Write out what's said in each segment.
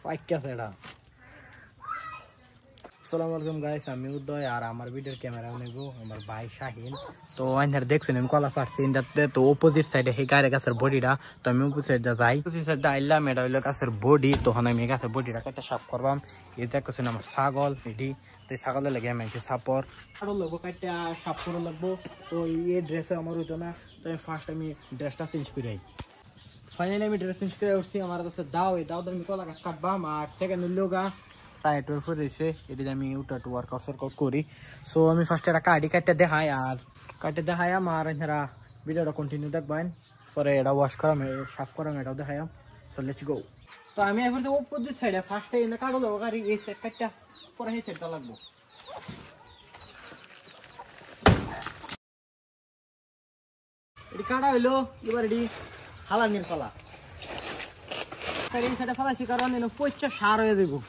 পাইকাছে এটা। আসসালামু আলাইকুম গাইস, আমি উদয় আর আমার ভিডিওর ক্যামেরা নেব আমার ভাই শাহিন। তো আইনার দেখছেন আমি কলা পারছি ইন্দাতে, তো অপোজিট সাইডে সেই গাড়ি গাছের বডিটা, তো আমি অপোজিট সাইডে যাই। অপোজিট সাইডে আইলাম, এটা হইলো গাছের বডি। তখন আমি গাছের বডিটা একটা সাফ করবাম। এই দেখছেন আমার ছাগল এটি, তো এই ছাগলের লাগে আমি সাপর আরো লাগবো কাটটা সাফ করে লাগবো। তো এই ড্রেসে আমার হইতো না, তো ফার্স্ট আমি ড্রেসটা চেঞ্জ করে আই। ফাইনালি আমি ড্রেস চেঞ্জ করে উঠছি। আমার কাছে দাও, এই দাও আমি কলা গাছ কাটবাম। আর সেকেন্ড হইলো গা টাইটের উপর রয়েছে, এটি আমি একটু ওয়ার্কআউট করি। সো আমি ফার্স্ট একটা কাটতে দেখাই, আর কাটতে দেখাই আমার এরা ভিডিওটা কন্টিনিউ দেখবেন। পরে এটা ওয়াশ করাম, সাফ করাম, এটাও দেখাই। সো লেটস গো। তো আমি এখন অপোজিট সাইডে ফার্স্টে এনে কাটো দেবো গাড়ি, এই সাইড কাটতে পরে এই সাইডটা লাগবো। এটি কাটা হইলো, এবার এটি হালানির ফলা এই সাইডে ফালাইছি, কারণ এনে পয়সা সার হয়ে দেবো।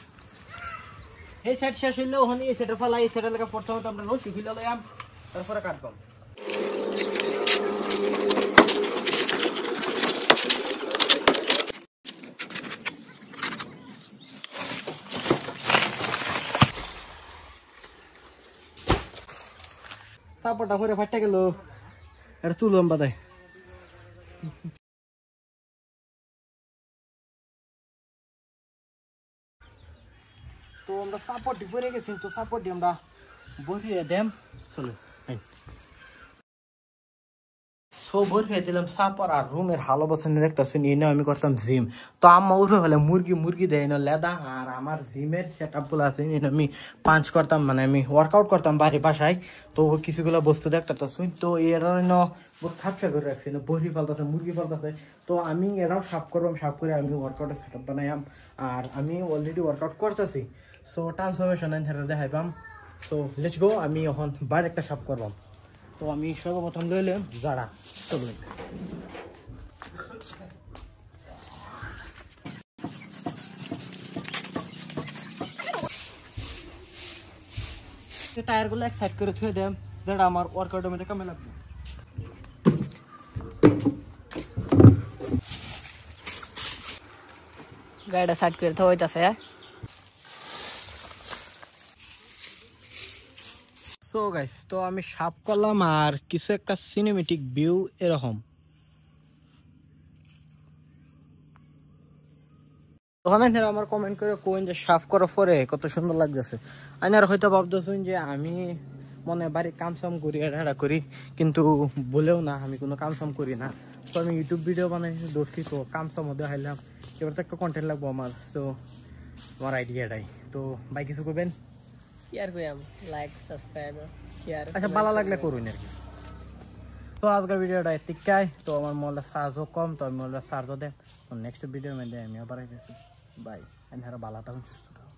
এই সাইড শেষ হইলে ওখানে এই সাইডে ফালাই, এই সাইডে লেগে প্রথমত আমরা রশি ফিলে লইয়াম, তারপরে কাটবাম। সাপোর্টটা করে ফাটটা গেল, এটা তুললাম বাদায়। তো আমরা সাপোর্টটি পরে গেছি, তো সাপোর্টটি আমরা বসিয়ে দেম। চলো সো বসিয়ে দিলাম সাপোর্ট। আর রুমের হালো বছর একটা শুনি না, আমি করতাম জিম। তো আম্মা উঠে ফেলে মুরগি দেয় না লেদা। আর আমার জিমের সেট আপ গুলো আছে, আমি পাঞ্চ করতাম, মানে আমি ওয়ার্কআউট করতাম বাড়ির বাসায়। তো কিছুগুলো বস্তু দেখতে শুন, তো এরা বহুত খাপসা করে রাখছি না, বহি পাল্টাছে, মুরগি পাল্টাছে। তো আমি এরাও সাফ করবাম, সাফ করে আমি ওয়ার্কআউটের সেট আপ বানাইম। আর আমি অলরেডি ওয়ার্কআউট করতেছি। সো ট্রান্সফরমেশন দেখাইবাম। সো লেটস গো, আমি এখন বাইরে একটা সাফ করবাম। তো আমি সর্বপ্রথম লইলাম জারা। চলুন টায়ার গুলো এক সাইড করে থুয়ে দেম, যেটা আমার ওয়ার্কআউটের মধ্যে কামে লাগবে। গাড়িটা সাইড করে তো হইতাছে। সো গাইস, তো আমি সাফ করলাম, আর কিছু একটা সিনেমেটিক ভিউ এরকম। তখন আমার কমেন্ট করে কোন যে সাফ করার পরে কত সুন্দর লাগতেছে। আইনার হয়তো ভাবতেছেন যে আমি মনে বাড়ি কামসাম করি, এটা করি, কিন্তু বলেও না আমি কোনো কামসাম করি না। তো আমি ইউটিউব ভিডিও বানাইছি, দোষী, তো কামসাম মধ্যে হাইলাম। এবার তো একটা কন্টেন্ট লাগবো আমার। তো আমার আইডিয়াটাই। তো ভাই কিছু করবেন? শেয়ার কইয়াম, লাইক সাবস্ক্রাইব শেয়ার। আচ্ছা, ভালো লাগলে করুন আর কি। তো আজকের ভিডিওটা এতিকাই। তো আমার মোবাইলটা চার্জও কম, তো আমি মোবাইলটা চার্জও দেব। তো নেক্সট ভিডিওর মধ্যে আমি আবার আইতেছি। বাই। আমি আরো ভালো থাকুন, সুস্থ থাকুন।